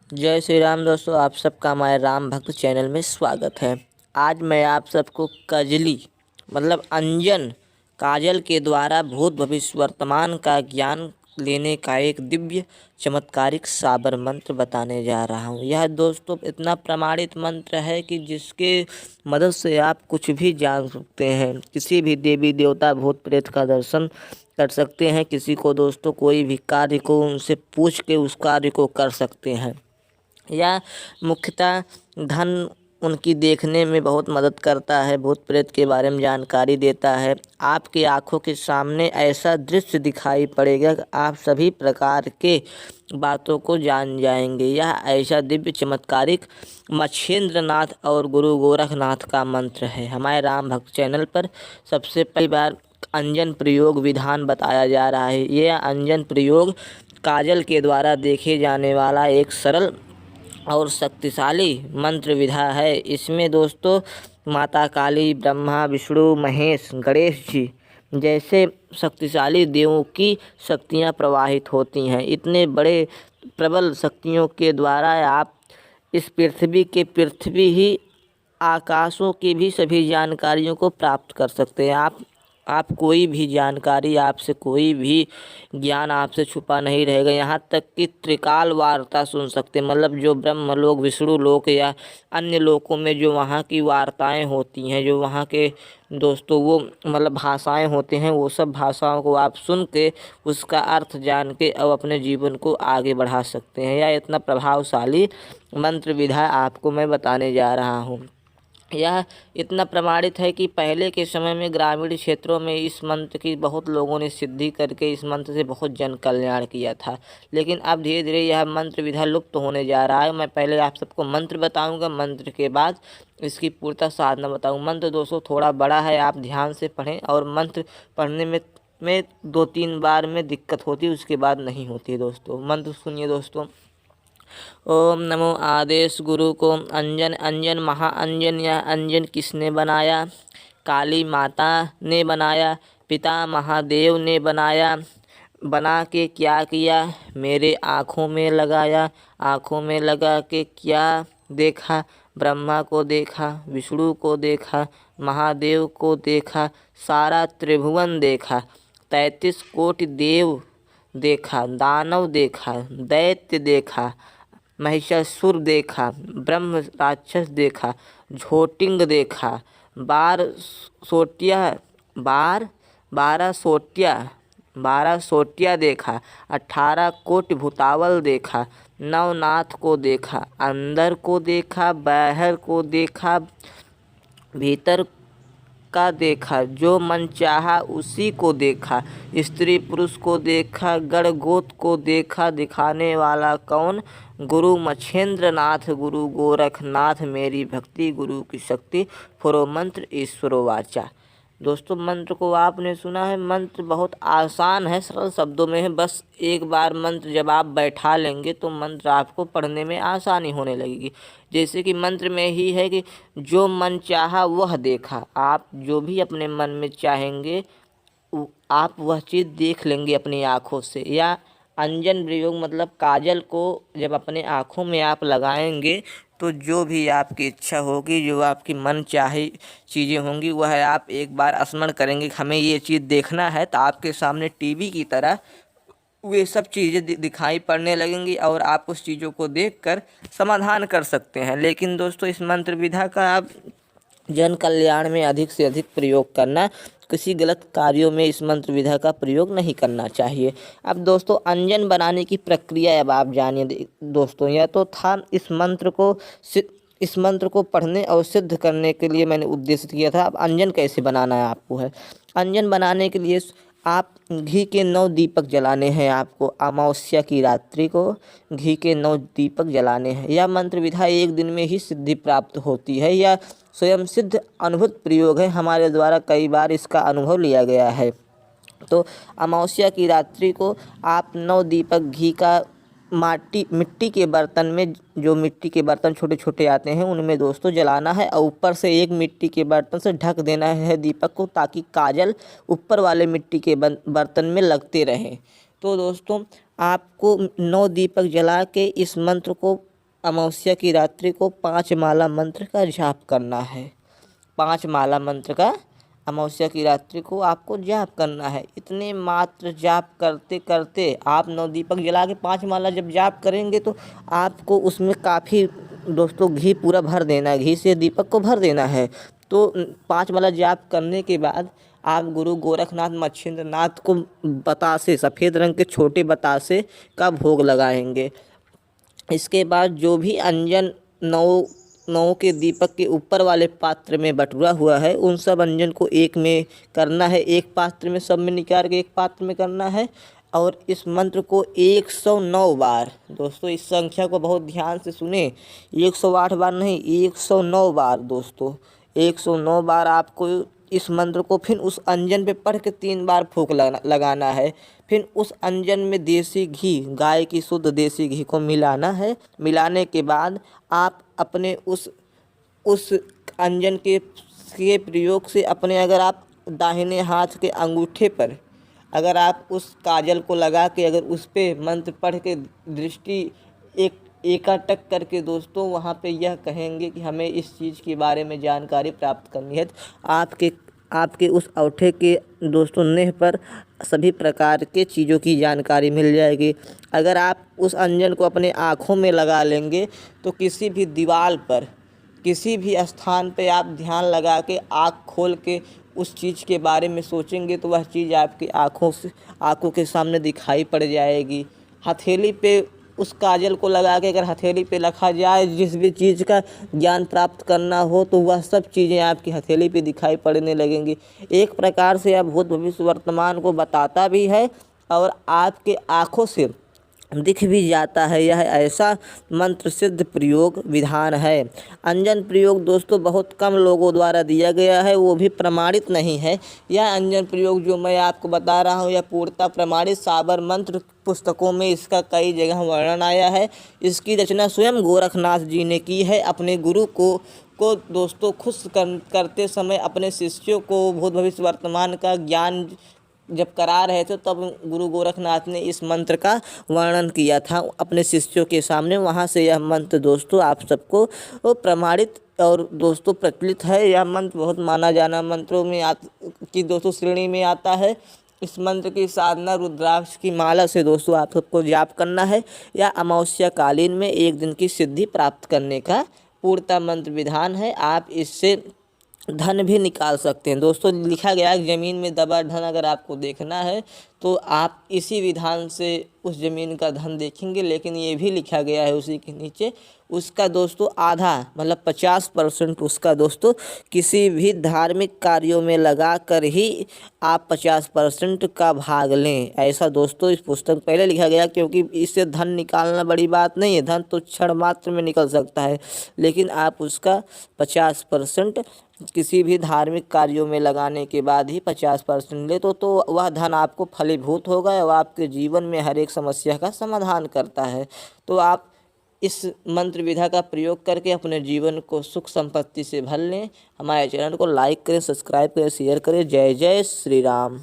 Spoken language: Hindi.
जय श्री राम दोस्तों, आप सबका हमारे राम भक्त चैनल में स्वागत है। आज मैं आप सबको कजली मतलब अंजन काजल के द्वारा भूत भविष्य वर्तमान का ज्ञान लेने का एक दिव्य चमत्कारिक साबर मंत्र बताने जा रहा हूँ। यह दोस्तों इतना प्रमाणित मंत्र है कि जिसके मदद से आप कुछ भी जान सकते हैं। किसी भी देवी देवता भूत प्रेत का दर्शन कर सकते हैं। किसी को दोस्तों कोई भी कार्य को उनसे पूछ के उस कार्य को कर सकते हैं। या मुख्यतः धन उनकी देखने में बहुत मदद करता है। भूत प्रेत के बारे में जानकारी देता है। आपकी आंखों के सामने ऐसा दृश्य दिखाई पड़ेगा कि आप सभी प्रकार के बातों को जान जाएंगे। यह ऐसा दिव्य चमत्कारिक मच्छेंद्र नाथ और गुरु गोरखनाथ का मंत्र है। हमारे राम भक्त चैनल पर सबसे पहली बार अंजन प्रयोग विधान बताया जा रहा है। यह अंजन प्रयोग काजल के द्वारा देखे जाने वाला एक सरल और शक्तिशाली मंत्र विधा है। इसमें दोस्तों माता काली, ब्रह्मा, विष्णु, महेश, गणेश जी जैसे शक्तिशाली देवों की शक्तियाँ प्रवाहित होती हैं। इतने बड़े प्रबल शक्तियों के द्वारा आप इस पृथ्वी ही आकाशों की भी सभी जानकारियों को प्राप्त कर सकते हैं। आप कोई भी जानकारी, आपसे कोई भी ज्ञान आपसे छुपा नहीं रहेगा। यहाँ तक कि त्रिकाल वार्ता सुन सकते हैं। मतलब जो ब्रह्म लोक, विष्णु लोक या अन्य लोकों में जो वहाँ की वार्ताएं होती हैं, जो वहाँ के दोस्तों वो मतलब भाषाएं होते हैं, वो सब भाषाओं को आप सुन के उसका अर्थ जान के अब अपने जीवन को आगे बढ़ा सकते हैं। यह इतना प्रभावशाली मंत्र विधा आपको मैं बताने जा रहा हूँ। यह इतना प्रमाणित है कि पहले के समय में ग्रामीण क्षेत्रों में इस मंत्र की बहुत लोगों ने सिद्धि करके इस मंत्र से बहुत जन कल्याण किया था। लेकिन अब धीरे धीरे यह मंत्र विधा लुप्त होने जा रहा है। मैं पहले आप सबको मंत्र बताऊंगा, मंत्र के बाद इसकी पूर्णतः साधना बताऊँ। मंत्र दोस्तों थोड़ा बड़ा है, आप ध्यान से पढ़ें। और मंत्र पढ़ने में 2-3 बार में दिक्कत होती है, उसके बाद नहीं होती है दोस्तों। मंत्र सुनिए दोस्तों। ओम नमो आदेश गुरु को अंजन अंजन महाअंजन। यह अंजन किसने बनाया? काली माता ने बनाया, पिता महादेव ने बनाया। बना के क्या किया? मेरे आँखों में लगाया। आँखों में लगा के क्या देखा? ब्रह्मा को देखा, विष्णु को देखा, महादेव को देखा, सारा त्रिभुवन देखा, 33 कोटि देव देखा, दानव देखा, दैत्य देखा, महिषासुर देखा, ब्रह्म राक्षस देखा, झोटिंग देखा, सोटिया बार 12 सोटिया देखा, 18 कोटि भूतावल देखा, नवनाथ को देखा, अंदर को देखा, बाहर को देखा, भीतर का देखा, जो मन चाहा उसी को देखा, स्त्री पुरुष को देखा, गण गोत को देखा। दिखाने वाला कौन? गुरु मच्छेंद्र नाथ, गुरु गोरखनाथ, मेरी भक्ति गुरु की शक्ति, फुरो मंत्र ईश्वरो वाचा। दोस्तों मंत्र को आपने सुना है। मंत्र बहुत आसान है, सरल शब्दों में है। बस एक बार मंत्र जब आप बैठा लेंगे तो मंत्र आपको पढ़ने में आसानी होने लगेगी। जैसे कि मंत्र में ही है कि जो मन चाहा वह देखा। आप जो भी अपने मन में चाहेंगे आप वह चीज़ देख लेंगे अपनी आँखों से। या अंजन प्रयोग मतलब काजल को जब अपने आँखों में आप लगाएंगे तो जो भी आपकी इच्छा होगी, जो आपकी मन चाहे चीज़ें होंगी, वह आप एक बार स्मरण करेंगे कि हमें ये चीज़ देखना है, तो आपके सामने टीवी की तरह वे सब चीज़ें दिखाई पड़ने लगेंगी और आप उस चीज़ों को देखकर समाधान कर सकते हैं। लेकिन दोस्तों इस मंत्र विधा का आप जन कल्याण में अधिक से अधिक प्रयोग करना, किसी गलत कार्यों में इस मंत्र विधा का प्रयोग नहीं करना चाहिए। अब दोस्तों अंजन बनाने की प्रक्रिया अब आप जानिए दोस्तों। यह तो था इस मंत्र को पढ़ने और सिद्ध करने के लिए मैंने उद्देश्य किया था। अब अंजन कैसे बनाना है आपको है। अंजन बनाने के लिए आप घी के 9 दीपक जलाने हैं। आपको अमावस्या की रात्रि को घी के 9 दीपक जलाने हैं। यह मंत्र विधा एक दिन में ही सिद्धि प्राप्त होती है। यह स्वयं सिद्ध अनुभूत प्रयोग है। हमारे द्वारा कई बार इसका अनुभव लिया गया है। तो अमावस्या की रात्रि को आप 9 दीपक घी का मिट्टी के बर्तन में, जो मिट्टी के बर्तन छोटे छोटे आते हैं उनमें दोस्तों जलाना है। और ऊपर से एक मिट्टी के बर्तन से ढक देना है दीपक को, ताकि काजल ऊपर वाले मिट्टी के बर्तन में लगते रहें। तो दोस्तों आपको 9 दीपक जला के इस मंत्र को अमावस्या की रात्रि को 5 माला मंत्र का जाप करना है। 5 माला मंत्र का अमावस्या की रात्रि को आपको जाप करना है। इतने मात्र जाप करते करते आप 9 दीपक जला के 5 माला जब जाप करेंगे तो आपको उसमें काफ़ी दोस्तों घी पूरा भर देना है, घी से दीपक को भर देना है। तो 5 माला जाप करने के बाद आप गुरु गोरखनाथ मच्छिंद्रनाथ को बतासे, सफ़ेद रंग के छोटे बतासे का भोग लगाएंगे। इसके बाद जो भी अंजन नौ के दीपक के ऊपर वाले पात्र में बटुरा हुआ है उन सब अंजन को एक में करना है, एक पात्र में सब में निकाल के एक पात्र में करना है। और इस मंत्र को 109 बार, दोस्तों इस संख्या को बहुत ध्यान से सुने, 108 बार नहीं 109 बार दोस्तों, 109 बार आपको इस मंत्र को फिर उस अंजन पे पढ़ के 3 बार फूंक लगाना है। फिर उस अंजन में देसी घी, गाय की शुद्ध देसी घी को मिलाना है। मिलाने के बाद आप अपने उस अंजन के प्रयोग से अपने, अगर आप दाहिने हाथ के अंगूठे पर अगर आप उस काजल को लगा के अगर उस पे मंत्र पढ़ के दृष्टि एकाटक करके दोस्तों वहाँ पे यह कहेंगे कि हमें इस चीज़ के बारे में जानकारी प्राप्त करनी है, तो आपके उस औंठे के दोस्तों नेह पर सभी प्रकार के चीज़ों की जानकारी मिल जाएगी। अगर आप उस अंजन को अपने आँखों में लगा लेंगे तो किसी भी दीवार पर, किसी भी स्थान पे आप ध्यान लगा के आँख खोल के उस चीज़ के बारे में सोचेंगे तो वह चीज़ आपकी आँखों के सामने दिखाई पड़ जाएगी। हथेली पे उस काजल को लगा के अगर हथेली पे रखा जाए, जिस भी चीज़ का ज्ञान प्राप्त करना हो तो वह सब चीज़ें आपकी हथेली पे दिखाई पड़ने लगेंगी। एक प्रकार से यह भूत भविष्य वर्तमान को बताता भी है और आपके आँखों से दिख भी जाता है। यह ऐसा मंत्र सिद्ध प्रयोग विधान है। अंजन प्रयोग दोस्तों बहुत कम लोगों द्वारा दिया गया है, वो भी प्रमाणित नहीं है। यह अंजन प्रयोग जो मैं आपको बता रहा हूँ यह पूर्णतः प्रमाणित साबर मंत्र पुस्तकों में इसका कई जगह वर्णन आया है। इसकी रचना स्वयं गोरखनाथ जी ने की है। अपने गुरु को दोस्तों खुश करते समय अपने शिष्यों को भूत भविष्य वर्तमान का ज्ञान जब करा रहे थे तब गुरु गोरखनाथ ने इस मंत्र का वर्णन किया था अपने शिष्यों के सामने। वहाँ से यह मंत्र दोस्तों आप सबको प्रमाणित और दोस्तों प्रचलित है। यह मंत्र बहुत माना जाना मंत्रों में की दोस्तों श्रेणी में आता है। इस मंत्र की साधना रुद्राक्ष की माला से दोस्तों आप सबको जाप करना है या अमावस्या कालीन में 1 दिन की सिद्धि प्राप्त करने का पूर्णतः मंत्र विधान है। आप इससे धन भी निकाल सकते हैं। दोस्तों लिखा गया है ज़मीन में दबा धन अगर आपको देखना है तो आप इसी विधान से उस ज़मीन का धन देखेंगे। लेकिन ये भी लिखा गया है उसी के नीचे उसका दोस्तों आधा मतलब 50% उसका दोस्तों किसी भी धार्मिक कार्यों में लगा कर ही आप 50% का भाग लें। ऐसा दोस्तों इस पुस्तक पहले लिखा गया, क्योंकि इससे धन निकालना बड़ी बात नहीं है, धन तो क्षण मात्र में निकल सकता है, लेकिन आप उसका 50% किसी भी धार्मिक कार्यों में लगाने के बाद ही 50% ले तो वह धन आपको फलीभूत होगा और आपके जीवन में हर एक समस्या का समाधान करता है। तो आप इस मंत्र विधा का प्रयोग करके अपने जीवन को सुख संपत्ति से भर लें। हमारे चैनल को लाइक करें, सब्सक्राइब करें, शेयर करें। जय जय श्री राम।